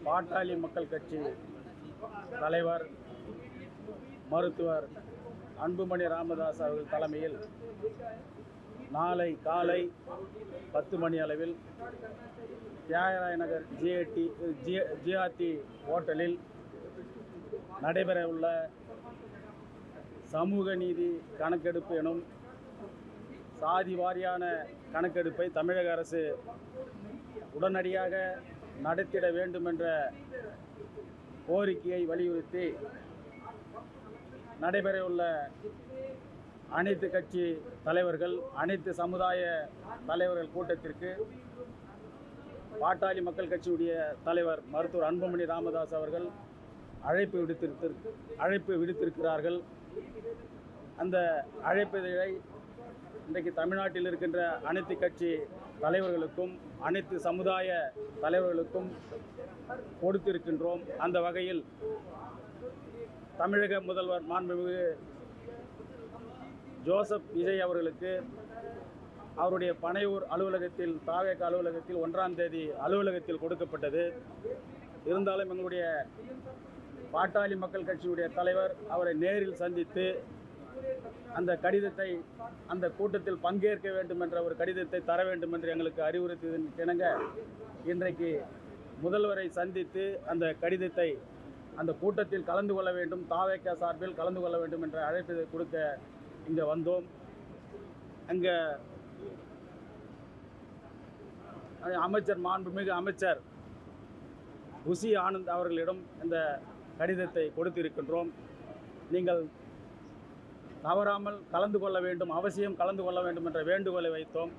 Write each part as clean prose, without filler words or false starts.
பாட்டாளி மக்கள் கட்சி தலைவர் மருத்துவர் அன்புமணி ராமதாஸ் அவர்கள் தலைமையில் நாளை காலை 10 மணி அளவில் தியாகராய நகர் ஜிஆர்டி ஹோட்டலில் நடைபெற உள்ள சமூக நீதி கணக்கெடுப்பு எனும் சாதி வாரியான கணக்கெடுப்பை தமிழக அரசு உடனடியாக நடத்திட வேண்டும் என்ற கோரிக்கையை வலியுறுத்தி நடைபெறவுள்ள அனைத்து கட்சி தலைவர்கள், அனைத்து சமுதாய தலைவர்கள் கூட்டத்திற்கு பாட்டாளி மக்கள் கட்சியுடைய தலைவர் மருத்துவர் அன்புமணி ராமதாஸ் அவர்கள் அழைப்பு விடுத்திருக்கிறார்கள். அந்த அழைப்பிதழை இன்றைக்கு தமிழ்நாட்டில் இருக்கின்ற அனைத்து கட்சி தலைவர்களுக்கும் அனைத்து சமுதாய தலைவர்களுக்கும் கொடுத்திருக்கின்றோம். அந்த வகையில் தமிழக முதல்வர் மாண்புமிகு ஜோசப் விஜய் அவர்களுக்கு அவருடைய பனையூர் அலுவலகத்தில் தாவேக அலுவலகத்தில் 1ஆம் தேதி அலுவலகத்தில் கொடுக்கப்பட்டது. இருந்தாலும் எங்களுடைய பாட்டாளி மக்கள் கட்சியுடைய தலைவர் அவரை நேரில் சந்தித்து அந்த கடிதத்தை அந்த கூட்டத்தில் பங்கேற்க வேண்டும் என்ற ஒரு கடிதத்தை தர வேண்டும் என்று எங்களுக்கு அறிவுறுத்தியதன் இணங்க இன்றைக்கு முதல்வரை சந்தித்து அந்த கடிதத்தை அந்த கூட்டத்தில் கலந்து கொள்ள வேண்டும், தாவேக சார்பில் கலந்து கொள்ள வேண்டும் என்ற அழைப்பை கொடுக்க இங்கே வந்தோம். அங்கே அமைச்சர் மாண்புமிகு அமைச்சர் புசி ஆனந்த் அவர்களிடம் இந்த கடிதத்தை கொடுத்திருக்கின்றோம். நீங்கள் தவறாமல் கலந்து கொள்ள வேண்டும், அவசியம் கலந்து கொள்ள வேண்டும் என்ற வேண்டுகோளை வைத்தோம்.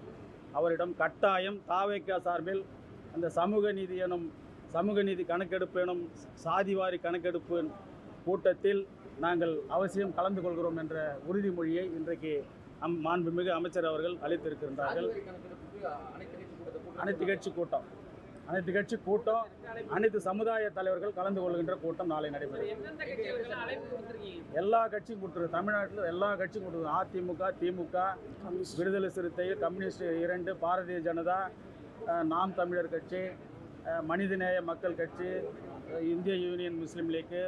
அவரிடம் கட்டாயம் தாவேக சார்பில் அந்த சமூக நீதி கணக்கெடுப்பு எனும் சாதிவாரி கணக்கெடுப்பு கூட்டத்தில் நாங்கள் அவசியம் கலந்து கொள்கிறோம் என்ற உறுதிமொழியை இன்றைக்கு மாண்புமிகு அமைச்சர் அவர்கள் அளித்திருக்கின்றார்கள். அனைத்து கட்சி கூட்டம் அனைத்து சமுதாய தலைவர்கள் கலந்து கொள்கின்ற கூட்டம் நாளை நடைபெறும். எல்லா கட்சியும் கொடுத்துருக்கு, தமிழ்நாட்டில் எல்லா கட்சியும் கொடுத்துருக்கு. அதிமுக, திமுக, விடுதலை சிறுத்தைகள், கம்யூனிஸ்ட் 2, பாரதிய ஜனதா, நாம் தமிழர் கட்சி, மனிதநேய மக்கள் கட்சி, இந்திய யூனியன் முஸ்லீம் லீக்கு,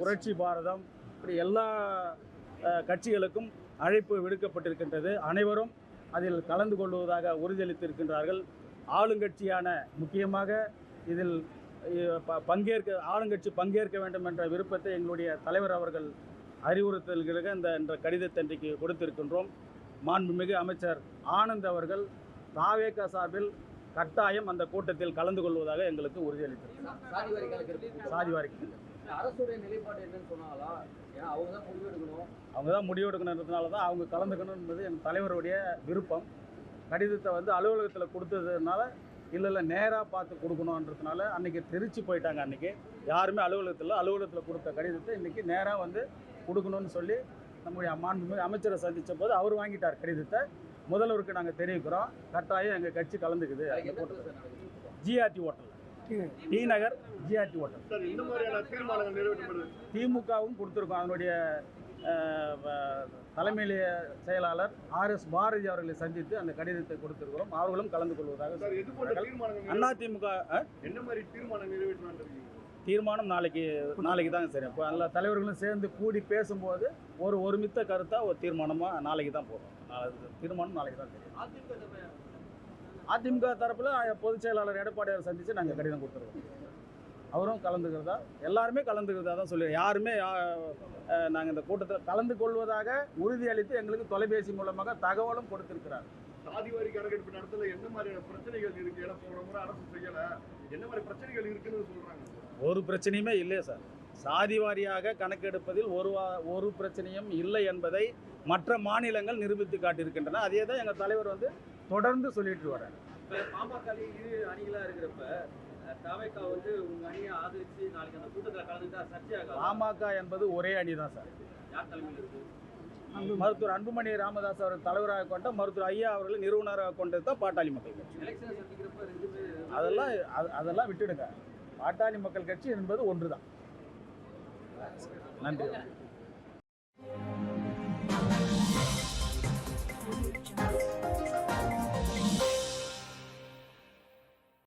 புரட்சி பாரதம், இப்படி எல்லா கட்சிகளுக்கும் அழைப்பு விடுக்கப்பட்டிருக்கின்றது. அனைவரும் அதில் கலந்து கொள்வதாக உறுதியளித்திருக்கின்றார்கள். ஆளுங்கட்சியான முக்கியமாக இதில் ஆளுங்கட்சி பங்கேற்க வேண்டும் என்ற விருப்பத்தை எங்களுடைய தலைவர் அவர்கள் அறிவுறுத்தல்களுக்கு என்ற கடிதத்தை இன்றைக்கு கொடுத்திருக்கின்றோம். மாண்புமிகு அமைச்சர் ஆனந்த் அவர்கள் தாவேக சார்பில் கட்டாயம் அந்த கூட்டத்தில் கலந்து கொள்வதாக எங்களுக்கு உறுதியளித்தார். சாதிவாரி அரசுடைய நிலைப்பாடு என்னன்னு சொன்னாங்களா? ஏன்னா அவங்க தான் முடிவெடுக்கணுன்றதுனால தான் அவங்க கலந்துக்கணும் என்பது என் தலைவருடைய விருப்பம். கடிதத்தை அலுவலகத்தில் கொடுத்ததுனால இல்லை நேராக பார்த்து கொடுக்கணுன்றதுனால அன்றைக்கி திருச்சி போயிட்டாங்க. அன்றைக்கி யாருமே அலுவலகத்தில் கொடுத்த கடிதத்தை இன்றைக்கி நேராக கொடுக்கணும்னு சொல்லி நம்முடைய மாண்புமிகு அமைச்சரை சந்தித்த போது அவர் வாங்கிட்டார் கடிதத்தை. முதல்வருக்கு நாங்கள் தெரிவிக்கிறோம், கட்டாயம் எங்கள் கட்சி கலந்துக்குது. ஜிஆர்டி ஹோட்டல், டி நகர் ஜிஆர்டி ஹோட்டல். திமுகவும் கொடுத்துருக்கோம். அதனுடைய தலைமை செயலாளர் RS பாரதி அவர்களை சந்தித்து அந்த கடிதத்தை கொடுத்திருக்கிறோம். அவர்களும் கலந்து கொள்வதாக. அதிமுக தீர்மானம் நாளைக்கு தாங்க சரி. இப்போ எல்லா தலைவர்களும் சேர்ந்து கூடி பேசும்போது ஒருமித்த கருத்தாக ஒரு தீர்மானமாக நாளைக்கு தான் போகும். தீர்மானம் நாளைக்கு தான் தெரியும். அதிமுக தரப்பில் பொதுச் செயலாளர் எடப்பாடியார் சந்தித்து நாங்கள் கடிதம் கொடுத்துருக்கோம். அவரும் கலந்துக்கிறதா, எல்லாருமே கலந்துக்கிறதா தான் சொல்லி, யாருமே நாங்கள் இந்த கூட்டத்தில் கலந்து கொள்வதாக உறுதியளித்து எங்களுக்கு தொலைபேசி மூலமாக தகவலும் கொடுத்திருக்கிறார். சாதிவாரி கணக்கெடுப்பு நடத்தல என்ன மாதிரியான பிரச்சனைகள் இருக்கு? அரசு செய்யல, என்ன மாதிரி பிரச்சனைகள் இருக்குன்னு சொல்றாங்க. ஒரு பிரச்சனையுமே இல்லையே சார். சாதிவாரியாக கணக்கெடுப்பதில் ஒரு பிரச்சனையும் இல்லை என்பதை மற்ற மாநிலங்கள் நிரூபித்து காட்டியிருக்கின்றன. அதே தான் எங்கள் தலைவர் தொடர்ந்து சொல்லிட்டு வர்றாரு. பாமக இரு அணிகளா இருக்கிறப்ப தாவேகா உங்க அணியை ஆதரிச்சு நாளைக்கு அந்த கூட்டத்தில் கலந்துட்டா சர்ச்சையாக. பாமக என்பது ஒரே அணி தான் சார். யார் தலைமையில் இருக்கு? மருத்துவர் அன்புமணி ராமதாஸ் அவர்கள் தலைவராக கொண்ட மருத்துவர் ஐயா அவர்களை நிறுவனராக கொண்டது தான் பாட்டாளி மக்கள் கட்சி. அதெல்லாம் விட்டுடுங்க. பாட்டாளி மக்கள் கட்சி என்பது ஒன்று தான். நன்றி.